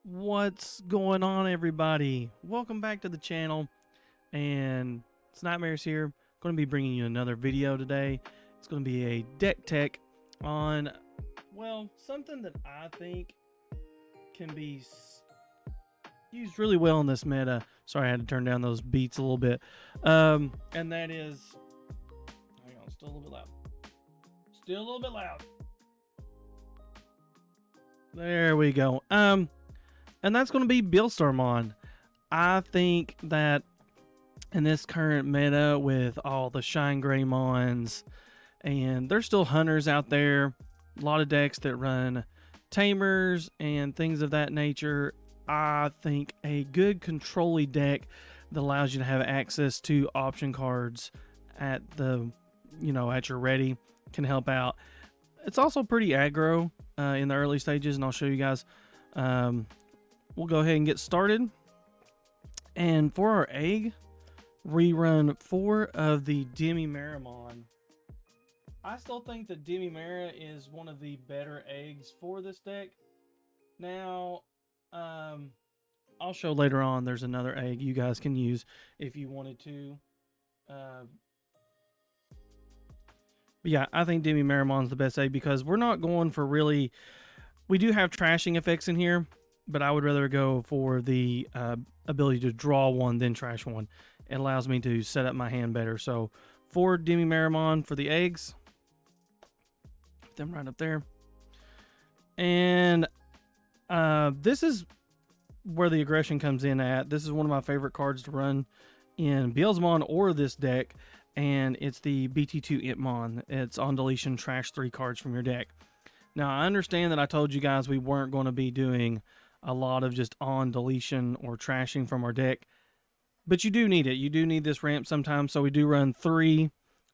What's going on, everybody? Welcome back to the channel, and it's Nightmares here. Going to be bringing you another video today. It's going to be a deck tech on, well, something that I think can be used really well in this meta. Sorry, I had to turn down those beats a little bit. And that is, hang on, still a little bit loud. Still a little bit loud. There we go. And that's going to be Beelstarmon. I think that in this current meta with all the Shine Greymons, and there's still hunters out there, a lot of decks that run Tamers and things of that nature. I think a good control-y deck that allows you to have access to option cards at the, at your ready can help out. It's also pretty aggro in the early stages, and I'll show you guys. We'll go ahead and get started. And for our egg, we run 4 of the Demi-Marimon. I still think that Demi-Mara is one of the better eggs for this deck. Now, I'll show later on there's another egg you guys can use if you wanted to. But yeah, I think Demi-Marimon's the best egg because we're not going for really... We do have trashing effects in here, but I would rather go for the ability to draw one than trash one. It allows me to set up my hand better. So 4 Demi-Marimon for the eggs. Put them right up there. And this is where the aggression comes in at. This is one of my favorite cards to run in Beelstarmon or this deck. And it's the bt13 Itmon. It's on deletion, trash 3 cards from your deck. Now, I understand that I told you guys we weren't going to be doing a lot of just on deletion or trashing from our deck, but you do need it. You do need this ramp sometimes, so we do run 3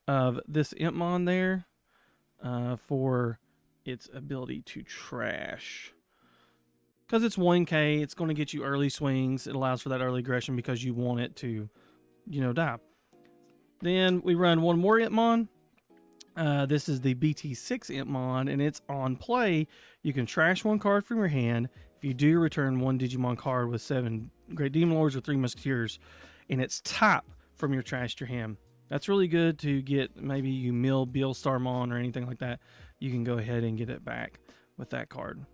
of this Itmon there for its ability to trash. Because it's 1k, it's going to get you early swings. It allows for that early aggression because you want it to, die. Then we run 1 more Itmon. This is the bt6 Itmon, and it's on play. You can trash 1 card from your hand. If you do, return 1 Digimon card with 7 Great Demon Lords or 3 Musketeers, and it's top from your trashed your hand. That's really good to get. Maybe you mill Beelstarmon or anything like that. You can go ahead and get it back with that card.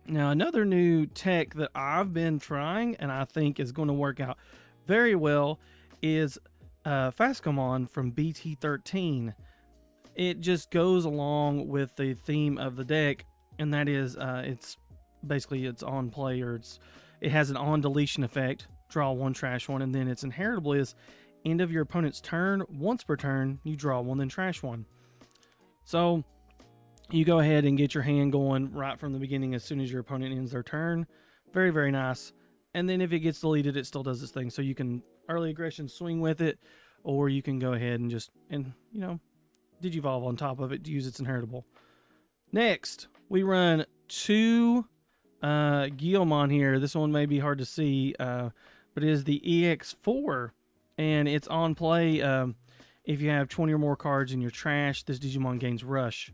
Now, another new tech that I've been trying and I think is going to work out very well is Fascomon from bt13. It just goes along with the theme of the deck, and that is it's basically it's on play, or it has an on deletion effect. Draw 1, trash 1, and then its inheritable is end of your opponent's turn. Once per turn, you draw 1, then trash 1. So you go ahead and get your hand going right from the beginning as soon as your opponent ends their turn. Very, very nice. And then if it gets deleted, it still does this thing. So you can early aggression swing with it, or you can go ahead and just, Digivolve on top of it to use its inheritable. Next, we run 2 Guillemon here. This one may be hard to see, but it is the EX4, and it's on play. If you have 20 or more cards in your trash, this Digimon gains Rush.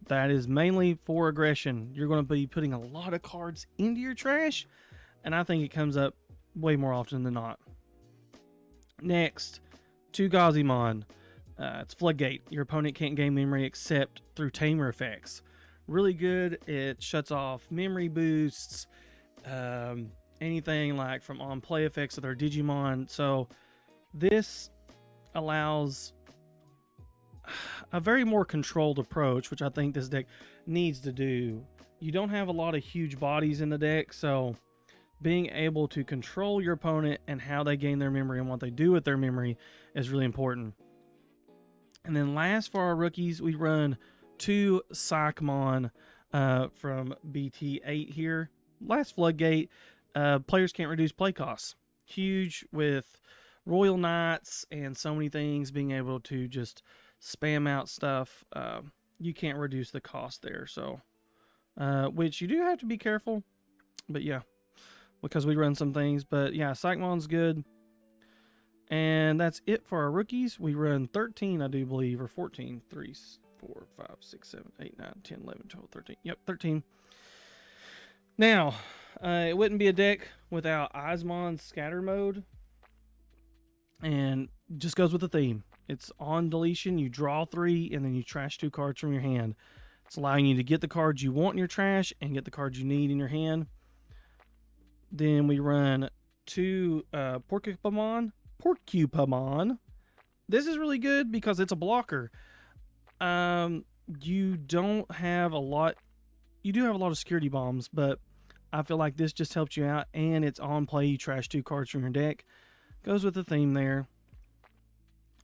That is mainly for aggression. You're going to be putting a lot of cards into your trash, and I think it comes up way more often than not. Next, 2 Gazimon. It's Floodgate. Your opponent can't gain memory except through Tamer effects. Really good. It shuts off memory boosts, anything like from on play effects of their Digimon. So this allows a very more controlled approach, which I think this deck needs to do. You don't have a lot of huge bodies in the deck, so being able to control your opponent and how they gain their memory and what they do with their memory is really important. And then last for our rookies, we run 2 Psychmon from BT8 here. Last Floodgate, players can't reduce play costs. Huge with Royal Knights and so many things, being able to just spam out stuff. You can't reduce the cost there, so which you do have to be careful. But yeah, because we run some things. But yeah, Psychmon's good. And that's it for our rookies. We run 13, I do believe, or 14. 3, 4, 5, 6, 7, 8, 9, 10, 11, 12, 13. Yep, 13. Now, It wouldn't be a deck without Osmon's Scatter Mode, and just goes with the theme. It's on deletion. You draw 3, and then you trash 2 cards from your hand. It's allowing you to get the cards you want in your trash and get the cards you need in your hand. Then we run 2 Porcupamon. This is really good because it's a blocker. You don't have a lot. You do have a lot of security bombs, but I feel like this just helps you out, and it's on play. You trash 2 cards from your deck. Goes with the theme there.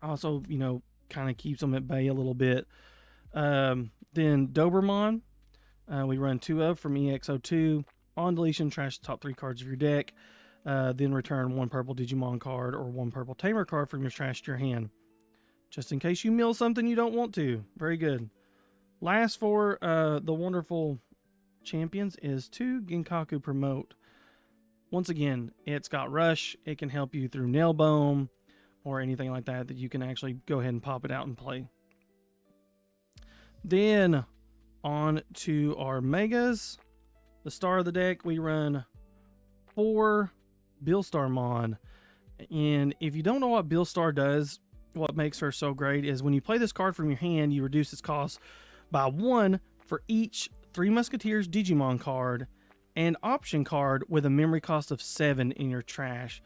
Also, you know, kind of keeps them at bay a little bit. Then Doberman, we run 2 of from EX02. On deletion, trash the top 3 cards of your deck. Then return 1 purple Digimon card or 1 purple Tamer card from your trash to your hand. Just in case you mill something you don't want to. Very good. Last for the wonderful champions is 2 Genkaku Promote. Once again, it's got Rush. It can help you through Nailbone or anything like that you can actually go ahead and pop it out and play. Then on to our Megas. The star of the deck, we run 4 Beelstarmon. And if you don't know what Beelstar does, what makes her so great is when you play this card from your hand, you reduce its cost by 1 for each 3 Musketeers Digimon card and option card with a memory cost of 7 in your trash.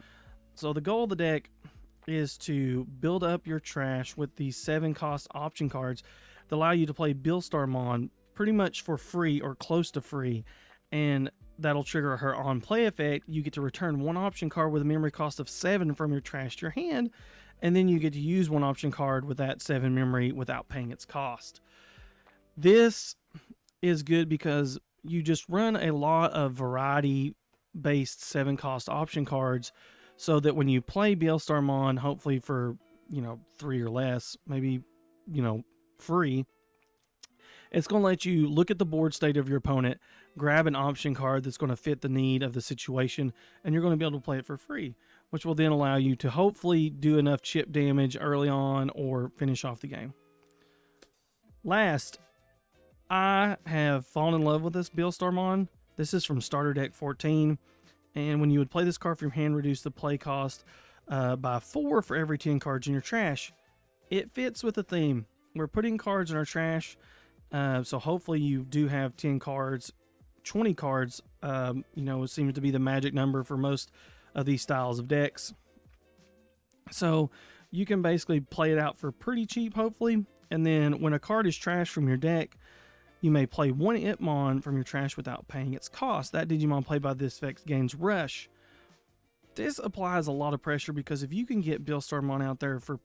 So the goal of the deck is to build up your trash with these 7 cost option cards that allow you to play Beelstarmon pretty much for free or close to free, and that'll trigger her on play effect. You get to return 1 option card with a memory cost of 7 from your trash to your hand, and then you get to use 1 option card with that 7 memory without paying its cost. This is good because you just run a lot of variety based 7 cost option cards, so that when you play Beelstarmon, hopefully for 3 or less, maybe free, it's going to let you look at the board state of your opponent, grab an option card that's going to fit the need of the situation, and you're going to be able to play it for free, which will then allow you to hopefully do enough chip damage early on or finish off the game. Last, I have fallen in love with this Beelstarmon. This is from Starter Deck 14, and when you would play this card from your hand, reduce the play cost by 4 for every 10 cards in your trash. It fits with the theme. We're putting cards in our trash, so hopefully you do have 10 cards, 20 cards. It seems to be the magic number for most of these styles of decks. So you can basically play it out for pretty cheap, hopefully. And then when a card is trashed from your deck, you may play 1 Itmon from your trash without paying its cost. That Digimon played by this effect gains Rush. This applies a lot of pressure because if you can get Beelstarmon out there for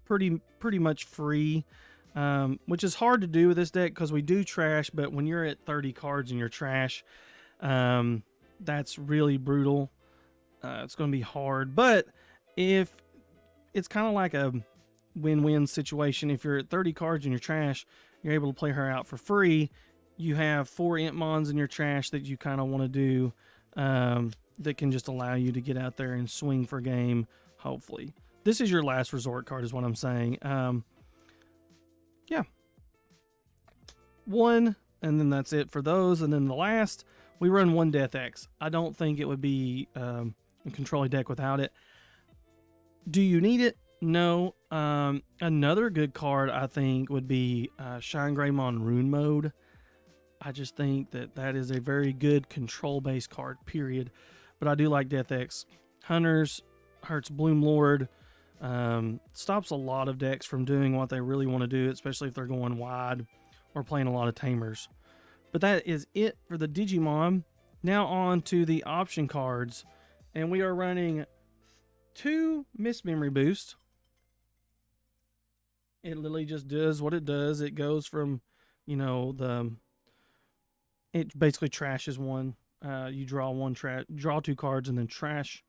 pretty much free, which is hard to do with this deck because we do trash, but when you're at 30 cards in your trash, that's really brutal. It's going to be hard, but if it's kind of like a win-win situation. If you're at 30 cards in your trash, you're able to play her out for free. You have 4 Itmons in your trash that you kind of want to do, that can just allow you to get out there and swing for game, hopefully. This is your last resort card is what I'm saying. Yeah. 1, and then that's it for those. And then the last, we run 1 Death X. I don't think it would be a controlling deck without it. Do you need it? No. Another good card I think would be Shine Greymon Rune Mode. I just think that is a very good control-based card, period. But I do like Death X. Hunters, hurts Bloom Lord, stops a lot of decks from doing what they really want to do, especially if they're going wide or playing a lot of Tamers. But that is it for the Digimon. Now on to the option cards. And we are running 2 Miss Memory Boost. It literally just does what it does. It goes from, it basically trashes 1. You draw 1 draw 2 cards and then trash.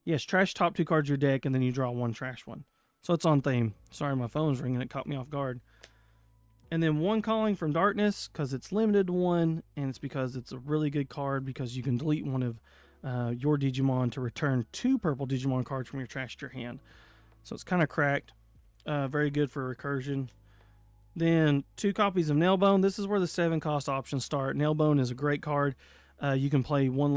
Yes, trash top 2 cards of your deck and then you draw 1, trash 1. So it's on theme. Sorry, my phone's ringing. It caught me off guard. And then 1 Calling from Darkness because it's limited to 1, and it's because it's a really good card because you can delete one of your Digimon to return 2 purple Digimon cards from your trash to your hand. So it's kind of cracked. Very good for recursion. Then 2 copies of Nailbone. This is where the 7 cost options start. Nailbone is a great card. You can play one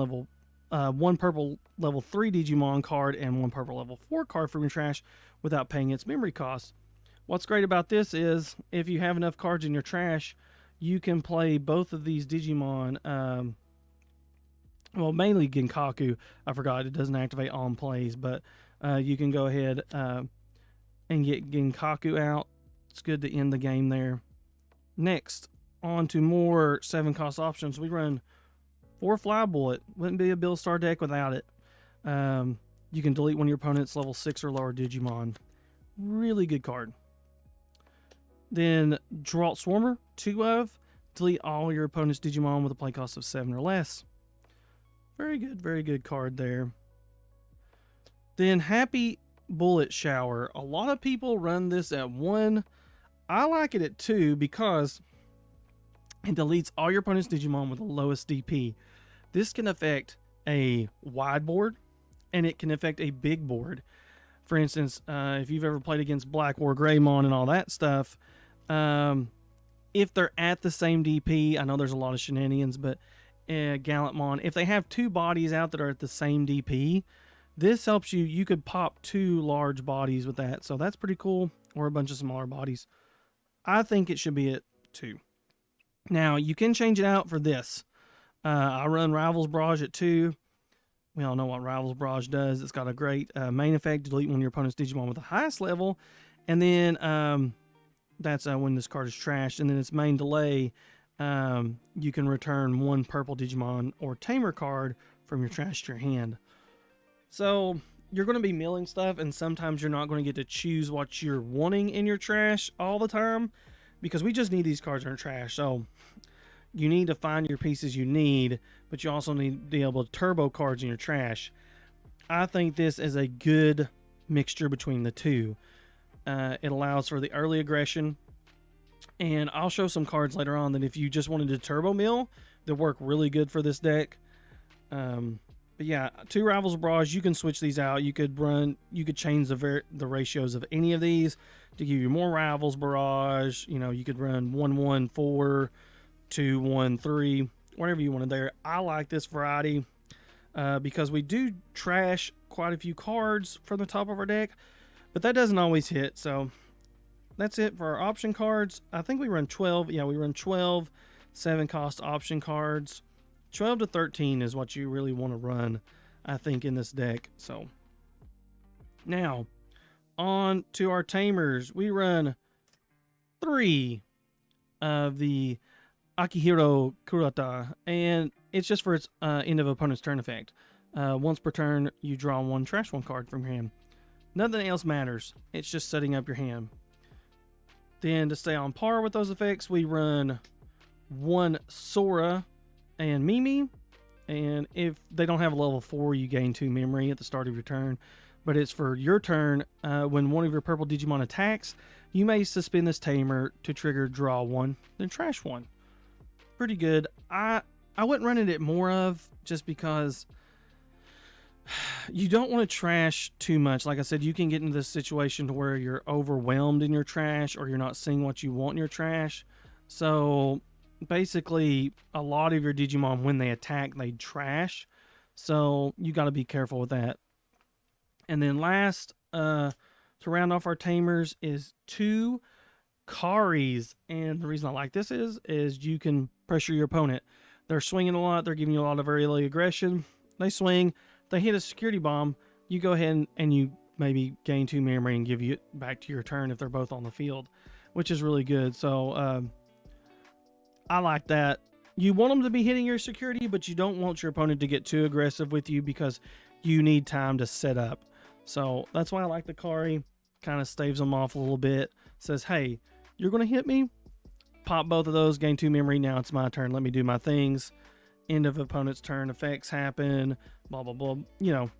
purple level 3 Digimon card and one purple level 4 card from your trash without paying its memory cost. What's great about this is if you have enough cards in your trash, you can play both of these Digimon. Well, mainly Genkaku. I forgot it doesn't activate on plays, but you can go ahead and get Genkaku out. It's good to end the game there. Next, on to more 7-cost options. We run 4 Fly Bullet. Wouldn't be a Beelstar deck without it. You can delete one of your opponent's level 6 or lower Digimon. Really good card. Then Geralt Swarmer, 2 of. Delete all your opponent's Digimon with a play cost of 7 or less. Very good card there. Then Happy Bullet Shower. A lot of people run this at 1. I like it at 2 because it deletes all your opponent's Digimon with the lowest DP. This can affect a wide board, and it can affect a big board. For instance, if you've ever played against Black War Greymon and all that stuff, if they're at the same DP, I know there's a lot of shenanigans, but Gallantmon, if they have 2 bodies out that are at the same DP, this helps you. You could pop 2 large bodies with that, so that's pretty cool, or a bunch of smaller bodies. I think it should be at 2. Now, you can change it out for this. I run Rivals Barrage at 2. We all know what Rivals Barrage does. It's got a great main effect to delete one of your opponent's Digimon with the highest level. And then that's when this card is trashed. And then its main delay, you can return 1 purple Digimon or Tamer card from your trash to your hand. So you're going to be milling stuff, and sometimes you're not going to get to choose what you're wanting in your trash all the time, because we just need these cards in our trash. So you need to find your pieces you need, but you also need to be able to turbo cards in your trash. I think this is a good mixture between the two. It allows for the early aggression, and I'll show some cards later on that if you just wanted to turbo mill, that work really good for this deck. But yeah, 2 Rivals Barrage, you can switch these out. You could change the ratios of any of these to give you more Rivals Barrage. You know, you could run 1-1-4, 2-1-3, whatever you wanted there. I like this variety because we do trash quite a few cards from the top of our deck, but that doesn't always hit. So that's it for our option cards. I think we run 12. Yeah, we run 12 7-cost option cards. 12 to 13 is what you really want to run, I think, in this deck. So now on to our Tamers. We run 3 of the HoleHrtd, and it's just for its end of opponent's turn effect. Once per turn, you draw 1, trash 1 card from your hand. Nothing else matters. It's just setting up your hand. Then to stay on par with those effects, we run 1 Sora and Mimi, and if they don't have a level 4, you gain 2 memory at the start of your turn. But it's for your turn. When one of your purple Digimon attacks, you may suspend this Tamer to trigger draw 1, then trash 1. Pretty good. I wouldn't run it at more of, just because you don't want to trash too much. Like I said, you can get into this situation to where you're overwhelmed in your trash, or you're not seeing what you want in your trash. So basically, a lot of your Digimon, when they attack, they trash. So you got to be careful with that. And then last, to round off our Tamers, is 2 Karis. And the reason I like this is you can pressure your opponent. They're swinging a lot. They're giving you a lot of early aggression. They swing. They hit a security bomb. You go ahead and you maybe gain 2 memory and give you it back to your turn if they're both on the field, which is really good. So I like that. You want them to be hitting your security, but you don't want your opponent to get too aggressive with you because you need time to set up. So that's why I like the Kari. Kind of staves them off a little bit. Says, hey, you're going to hit me? Pop both of those, gain 2 memory. Now it's my turn. Let me do my things. End of opponent's turn. Effects happen. Blah, blah, blah. You know,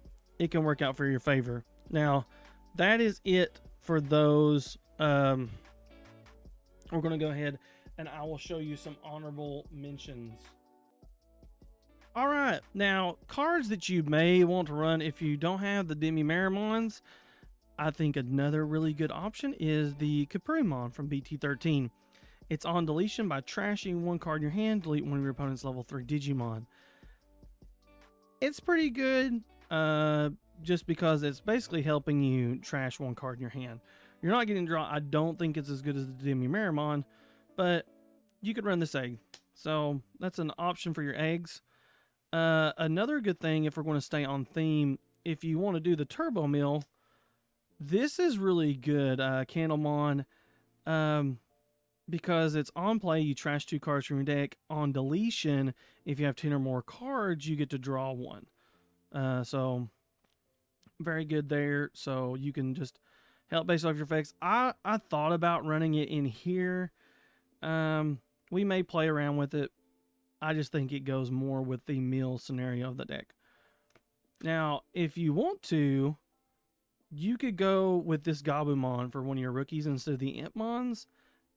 it can work out for your favor. Now, that is it for those. We're going to go ahead and I will show you some honorable mentions. All right, now cards that you may want to run if you don't have the Demi-Meramons, I think another really good option is the Caprimon from bt13. It's on deletion by trashing 1 card in your hand, delete one of your opponent's level 3 Digimon. It's pretty good, just because it's basically helping you trash one card in your hand. You're not getting draw. I don't think it's as good as the Demi Meramon, but you could run this egg. So that's an option for your eggs. Another good thing, if we're going to stay on theme, if you want to do the Turbo Mill, this is really good, Candlemon, because it's on play, you trash 2 cards from your deck. On deletion, if you have 10 or more cards, you get to draw 1. So very good there. So you can just help based off your effects. I thought about running it in here. We may play around with it. I just think it goes more with the mill scenario of the deck. Now, if you want to, you could go with this Gabumon for one of your rookies instead of the Impmons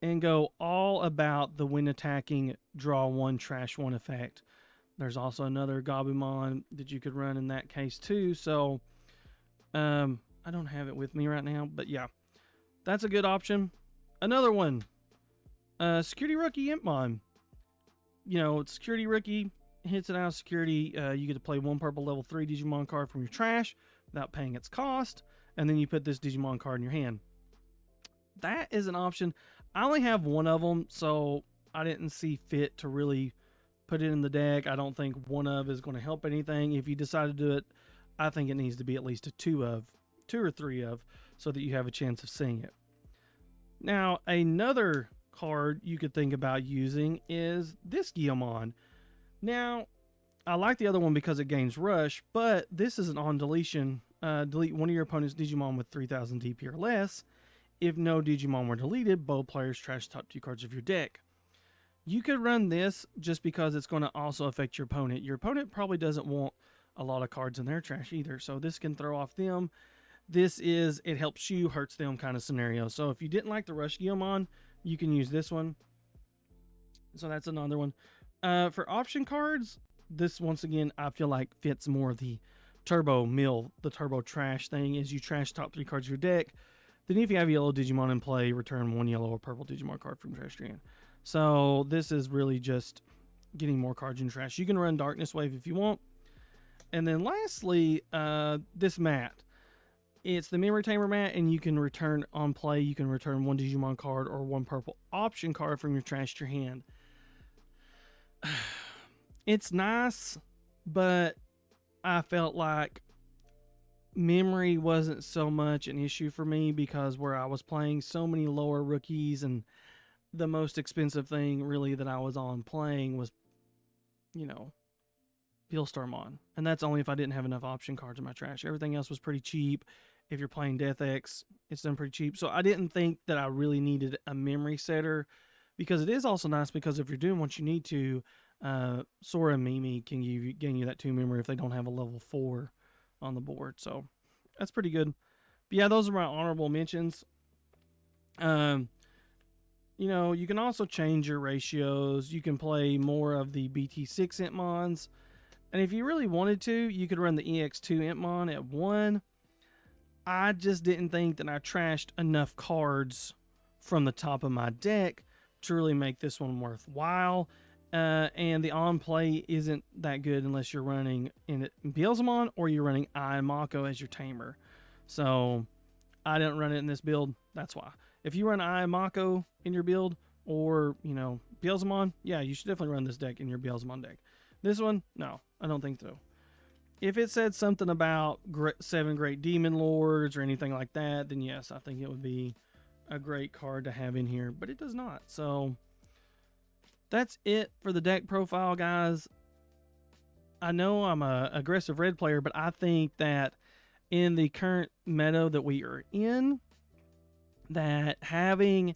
and go all about the when attacking draw 1, trash 1 effect. There's also another Gabumon that you could run in that case too. So I don't have it with me right now, but yeah, that's a good option. Another one, Security Rookie Impmon. You know, it's Security Rookie, hits it out of security. You get to play 1 purple level 3 Digimon card from your trash without paying its cost, and then you put this Digimon card in your hand. That is an option. I only have 1 of them, so I didn't see fit to really put it in the deck. I don't think 1 of is going to help anything. If you decide to do it, I think it needs to be at least a 2 or 3 of, so that you have a chance of seeing it. Now, another card you could think about using is this Guilmon. Now, I like the other one because it gains rush, but this is an on deletion. Delete one of your opponent's Digimon with 3000 DP or less. If no Digimon were deleted, both players trash top 2 cards of your deck. You could run this just because it's going to also affect your opponent. Your opponent probably doesn't want a lot of cards in their trash either, so this can throw off them. This is, it helps you, hurts them kind of scenario. So if you didn't like the Rush Guilmon, you can use this one. So that's another one. For option cards, this once again I feel like fits more of the turbo mill, the turbo trash thing. Is you trash top 3 cards of your deck. Then if you have yellow Digimon in play, return 1 yellow or purple Digimon card from trash hand. So this is really just getting more cards in trash. You can run Darkness Wave if you want. And then lastly, this mat. It's the Memory Tamer mat, and you can return on play. You can return 1 Digimon card or 1 purple option card from your trash to your hand. It's nice, but I felt like memory wasn't so much an issue for me because where I was playing so many lower rookies, and the most expensive thing really that I was on playing was, you know, Beelstarmon. And that's only if I didn't have enough option cards in my trash. Everything else was pretty cheap. If you're playing Death X, it's done pretty cheap. So I didn't think that I really needed a memory setter, because it is also nice because if you're doing what you need to, Sora and Mimi can gain you that 2 memory if they don't have a level 4 on the board. So that's pretty good. But yeah, those are my honorable mentions. You know, you can also change your ratios. You can play more of the BT6 Impmons. And if you really wanted to, you could run the EX2 Impmon at 1. I just didn't think that I trashed enough cards from the top of my deck to really make this one worthwhile. And the on play isn't that good unless you're running in Beelstarmon or you're running Mako as your Tamer. So I didn't run it in this build. That's why. If you run Mako in your build, or, you know, Beelstarmon, yeah, you should definitely run this deck in your Beelstarmon deck. This one, no, I don't think so. If it said something about 7 Great Demon Lords or anything like that, then yes, I think it would be a great card to have in here, but it does not. So that's it for the deck profile, guys. I know I'm a aggressive red player, but I think that in the current meta that we are in, that having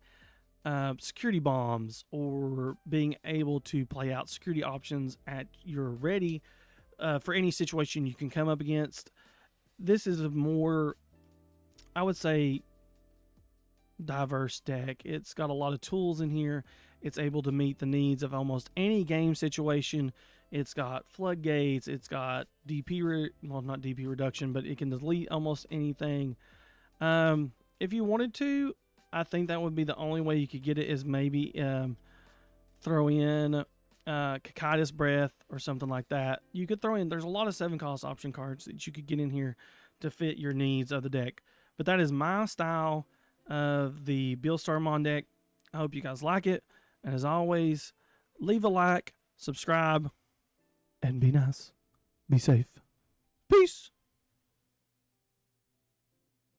security bombs or being able to play out security options at your ready for any situation you can come up against, this is a more, I would say, diverse deck. It's got a lot of tools in here. It's able to meet the needs of almost any game situation. It's got floodgates. It's got well, not DP reduction, but it can delete almost anything. If you wanted to, I think that would be the only way you could get it, is maybe throw in Cocytus Breath or something like that. You could throw in, there's a lot of 7-cost option cards that you could get in here to fit your needs of the deck. But that is my style of the Beelstarmon deck. I hope you guys like it. And as always, leave a like, subscribe, and be nice. Be safe. Peace.